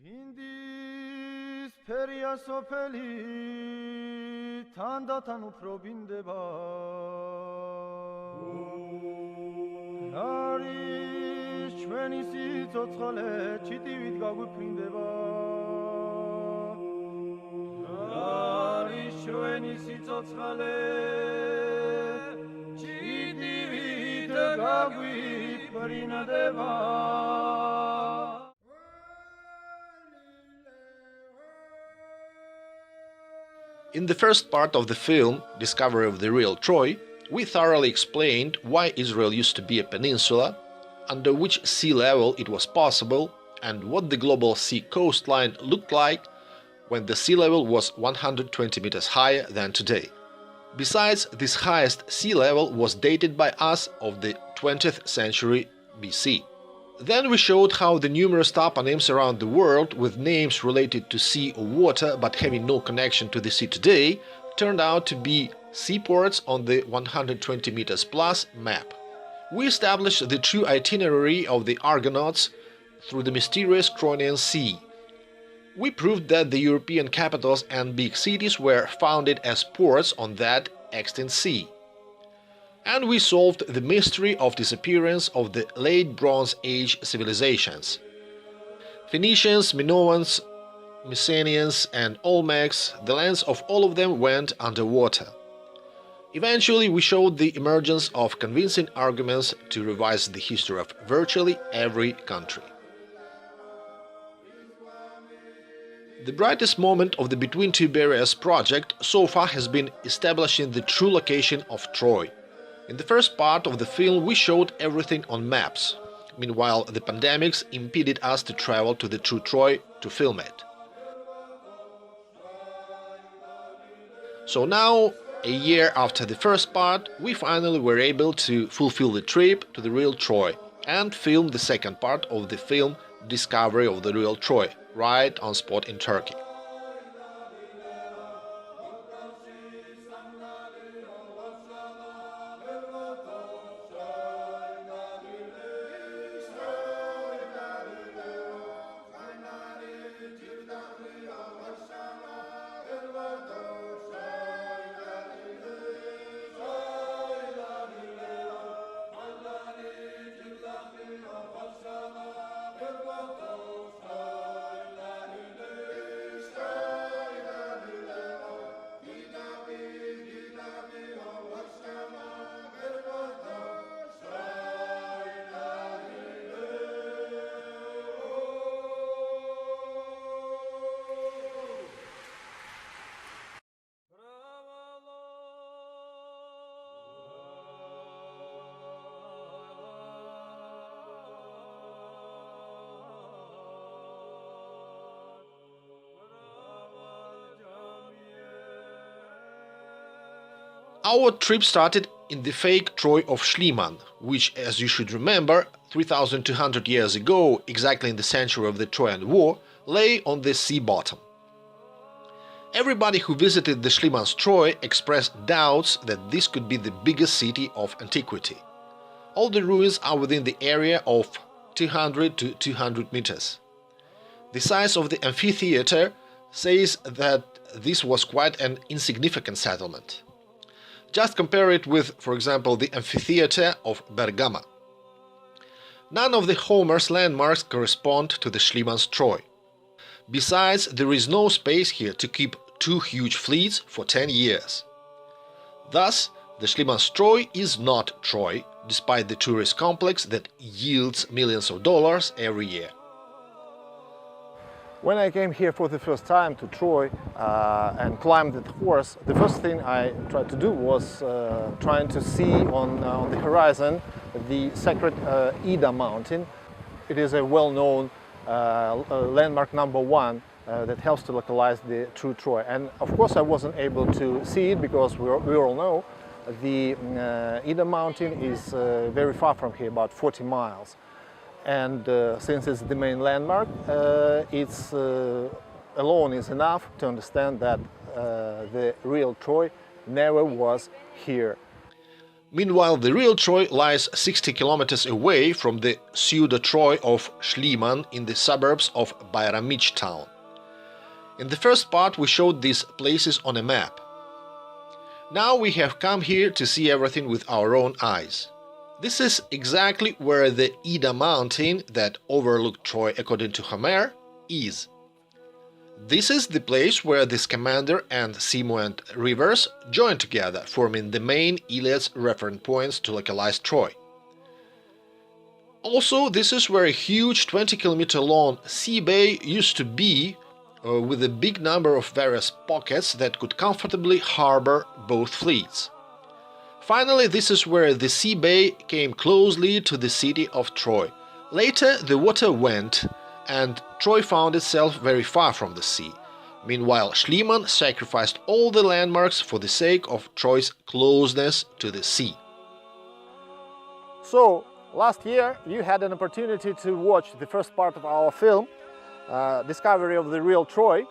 Vindis peria sopeli tandatan uprobindeba Aris ჩვენი სიცოცხლე ჩიტივით გაგვიფრინდება Aris ჩვენი სიცოცხლე ჩიტივით გაგვიფრინდება In the first part of the film, Discovery of the Real Troy, we thoroughly explained why Israel used to be a peninsula, under which sea level it was possible, and what the global sea coastline looked like when the sea level was 120 meters higher than today. Besides, this highest sea level was dated by us of the 20th century BC. Then we showed how the numerous toponyms around the world with names related to sea or water but having no connection to the sea today turned out to be seaports on the 120 meters plus map. We established the true itinerary of the Argonauts through the mysterious Cronian Sea. We proved that the European capitals and big cities were founded as ports on that extant sea. And we solved the mystery of disappearance of the late Bronze Age civilizations. Phoenicians, Minoans, Mycenaeans and Olmecs, the lands of all of them went underwater. Eventually, we showed the emergence of convincing arguments to revise the history of virtually every country. The brightest moment of the Between Two Barriers project so far has been establishing the true location of Troy. In the first part of the film we showed everything on maps. Meanwhile, the pandemics impeded us to travel to the true Troy to film it. So now, a year after the first part, we finally were able to fulfill the trip to the real Troy and film the second part of the film Discovery of the Real Troy, right on spot in Turkey. Our trip started in the fake Troy of Schliemann, which, as you should remember, 3,200 years ago, exactly in the century of the Trojan War, lay on the sea bottom. Everybody who visited the Schliemann's Troy expressed doubts that this could be the biggest city of antiquity. All the ruins are within the area of 200 to 200 meters. The size of the amphitheater says that this was quite an insignificant settlement. Just compare it with, for example, the amphitheater of Bergama. None of the Homer's landmarks correspond to the Schliemann's Troy. Besides, there is no space here to keep two huge fleets for 10 years. Thus, the Schliemann's Troy is not Troy, despite the tourist complex that yields millions of dollars every year. When I came here for the first time to Troy and climbed the horse, the first thing I tried to do was trying to see on the horizon the sacred Ida mountain. It is a well-known landmark #1 that helps to localize the true Troy. And of course I wasn't able to see it because we all know the Ida mountain is very far from here, about 40 miles. And since it's the main landmark, it's alone is enough to understand that the real Troy never was here. Meanwhile, the real Troy lies 60 kilometers away from the pseudo-Troy of Schliemann in the suburbs of Bayramich town. In the first part we showed these places on a map. Now we have come here to see everything with our own eyes. This is exactly where the Ida mountain that overlooked Troy according to Homer is. This is the place where the Scamander and Simoent rivers join together, forming the main Iliad's reference points to localize Troy. Also, this is where a huge 20-kilometer long sea bay used to be, with a big number of various pockets that could comfortably harbor both fleets. Finally, this is where the sea bay came closely to the city of Troy. Later the water went, and Troy found itself very far from the sea. Meanwhile, Schliemann sacrificed all the landmarks for the sake of Troy's closeness to the sea. So, last year you had an opportunity to watch the first part of our film, Discovery of the Real Troy,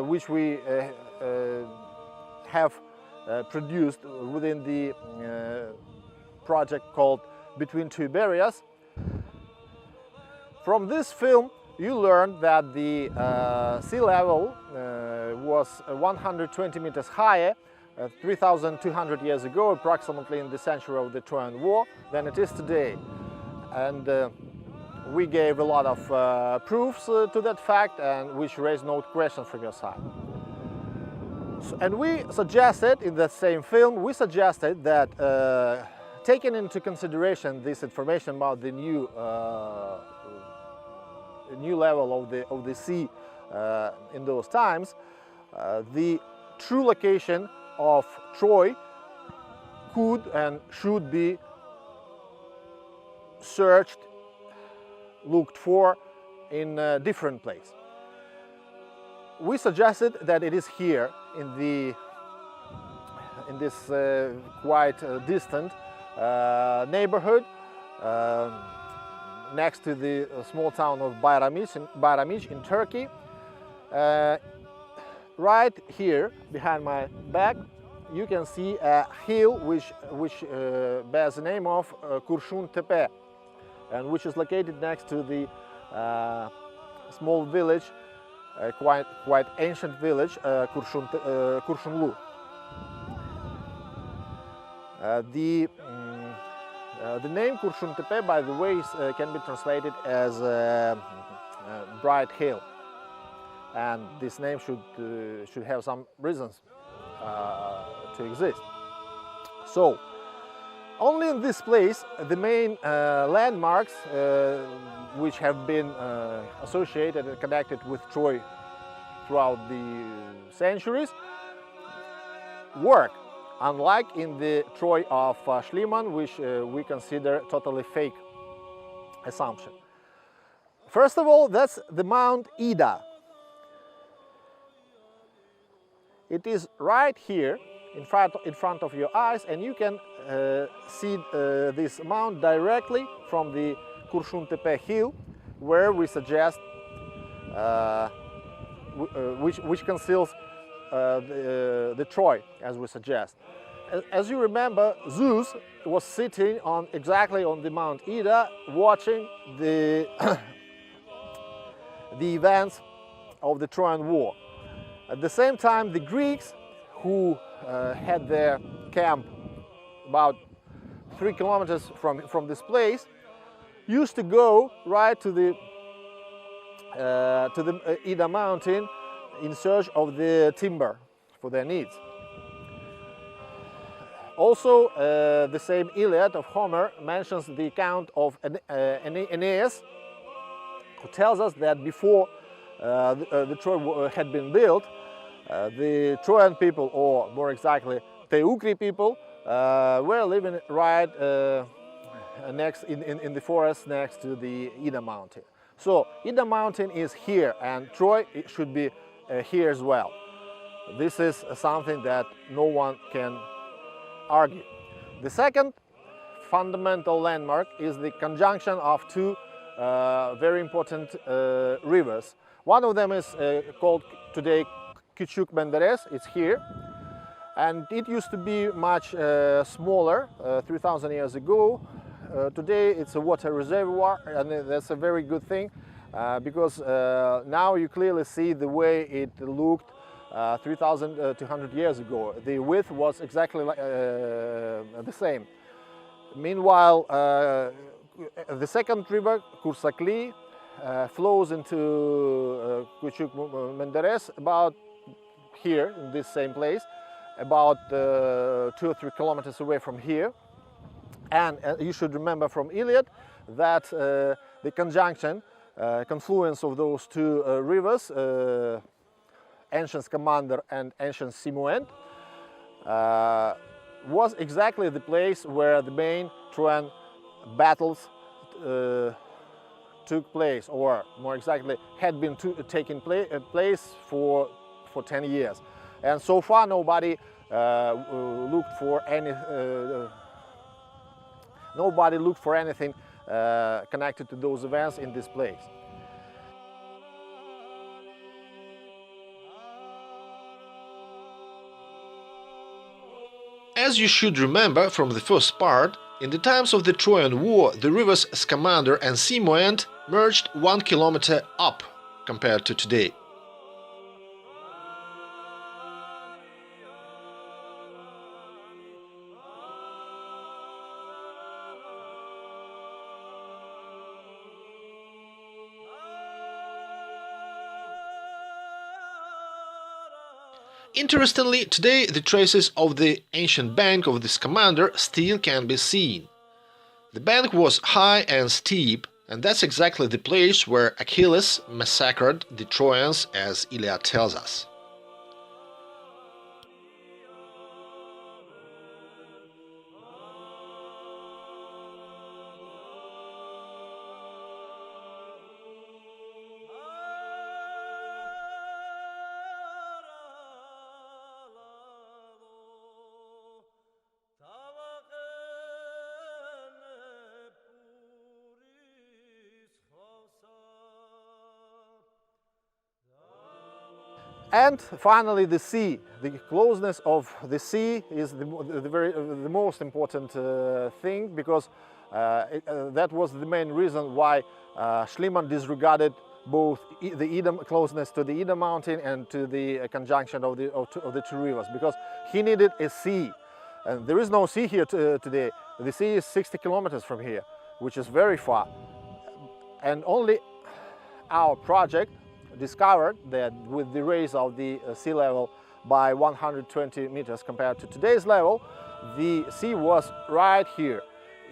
which we have produced within the project called Between Two Barriers. From this film you learned that the sea level was 120 meters higher 3,200 years ago, approximately in the century of the Trojan War, than it is today. And we gave a lot of proofs to that fact, and which raised no questions from your side. And we suggested, in that same film, we suggested that taking into consideration this information about the new level of the sea in those times, the true location of Troy could and should be searched, looked for in a different place. We suggested that it is here in this quite distant neighborhood next to the small town of Bayramich in Turkey. Right here behind my back you can see a hill which bears the name of Kurshun Tepe, and which is located next to the small village, quite ancient village, Kurshunlu. The name Kurshun Tepe, by the way, can be translated as bright hill, and this name should have some reasons to exist. So, only in this place the main landmarks which have been associated and connected with Troy throughout the centuries work, unlike in the Troy of Schliemann, which we consider totally fake assumption. First of all, that's the Mount Ida. It is right here in front of your eyes, and you can see this mount directly from the Kurshun Tepe hill, where we suggest which conceals the Troy, as we suggest. As you remember, Zeus was sitting exactly on the Mount Ida, watching the the events of the Trojan War. At the same time, the Greeks, who had their camp about 3 kilometers from this place, used to go right to the Ida mountain in search of the timber for their needs. Also, the same Iliad of Homer mentions the account of Aeneas, who tells us that before the Troy had been built, the Trojan people, or more exactly Teucri people, were living right next in the forest next to the Ida mountain. So Ida mountain is here, and Troy should be here as well. This is something that no one can argue. The second fundamental landmark is the conjunction of two very important rivers. One of them is called today Küçük Menderes, it's here, And it used to be much smaller 3,000 years ago. Today it's a water reservoir, and that's a very good thing because now you clearly see the way it looked 3,200 years ago. The width was exactly the same. Meanwhile, the second river, Kursakli, flows into Küçük about here, in this same place, about 2 or 3 kilometers away from here. And you should remember from Iliad that the conjunction, confluence of those two rivers, ancient Scamander and ancient Simuent, was exactly the place where the main Trojan battles took place, or more exactly, had been taking place for 10 years. And so far nobody looked for anything connected to those events in this place. As you should remember from the first part, in the times of the Trojan War, the rivers Scamander and Simuent merged 1 kilometer up compared to today. Interestingly, today the traces of the ancient bank of the Scamander still can be seen. The bank was high and steep, and that's exactly the place where Achilles massacred the Trojans, as Iliad tells us. And finally, the sea. The closeness of the sea is the most important thing, because that was the main reason why Schliemann disregarded both the Ida, closeness to the Ida mountain and to the conjunction of the two rivers, because he needed a sea. And there is no sea here today. The sea is 60 kilometers from here, which is very far. And only our project discovered that with the raise of the sea level by 120 meters compared to today's level, the sea was right here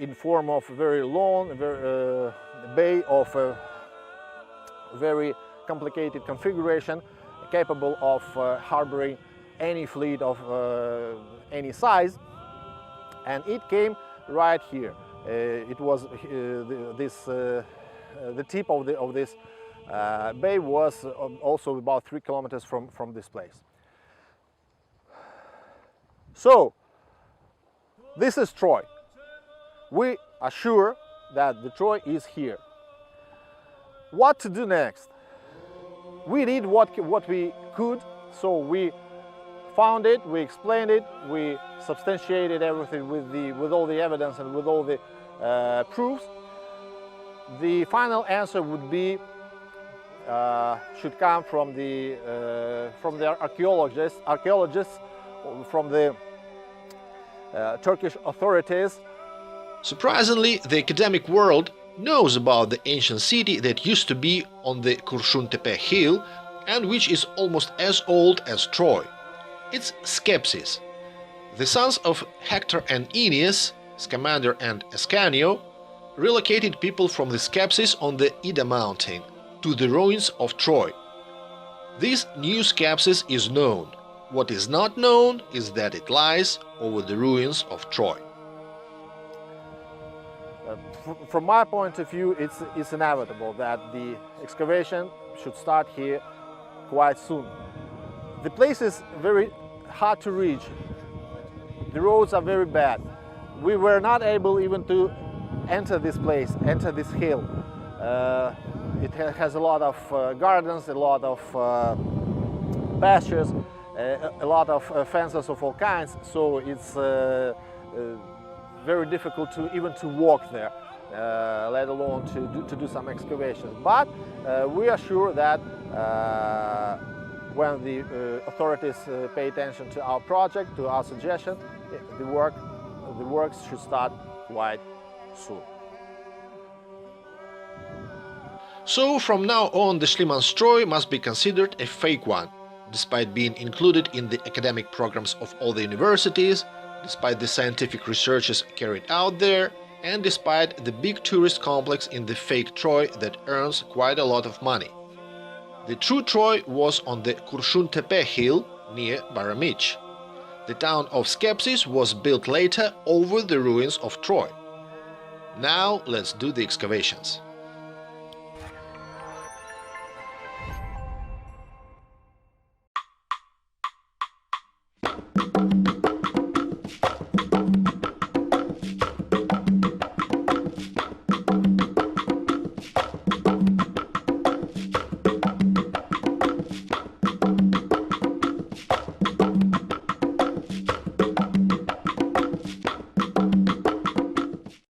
in form of a very long bay of a very complicated configuration, capable of harboring any fleet of any size, and it came right here. It was the tip of this bay was also about 3 kilometers from this place. So, this is Troy. We are sure that the Troy is here. What to do next? We did what we could, so we found it, we explained it, we substantiated everything with all the evidence and with all the proofs. The final answer would be should come from the archaeologists, from the Turkish authorities. Surprisingly, the academic world knows about the ancient city that used to be on the Kurşuntepe hill and which is almost as old as Troy. It's Skepsis. The sons of Hector and Aeneas, Scamander and Ascanio, relocated people from the Skepsis on the Ida mountain to the ruins of Troy. This new Skepsis is known. What is not known is that it lies over the ruins of Troy. From my point of view, it's inevitable that the excavation should start here quite soon. The place is very hard to reach. The roads are very bad. We were not able even to enter this place, enter this hill. It has a lot of gardens, a lot of pastures, a lot of fences of all kinds, so it's very difficult to even to walk there, let alone to do some excavations. But we are sure that when the authorities pay attention to our project, to our suggestion, the works should start quite soon. So from now on, the Schliemann-Streu must be considered a fake one, despite being included in the academic programs of all the universities, despite the scientific researches carried out there, and despite the big tourist complex in the fake Troy that earns quite a lot of money. The true Troy was on the Kurshun Tepe hill near Baramich. The town of Skepsis was built later over the ruins of Troy. Now let's do the excavations.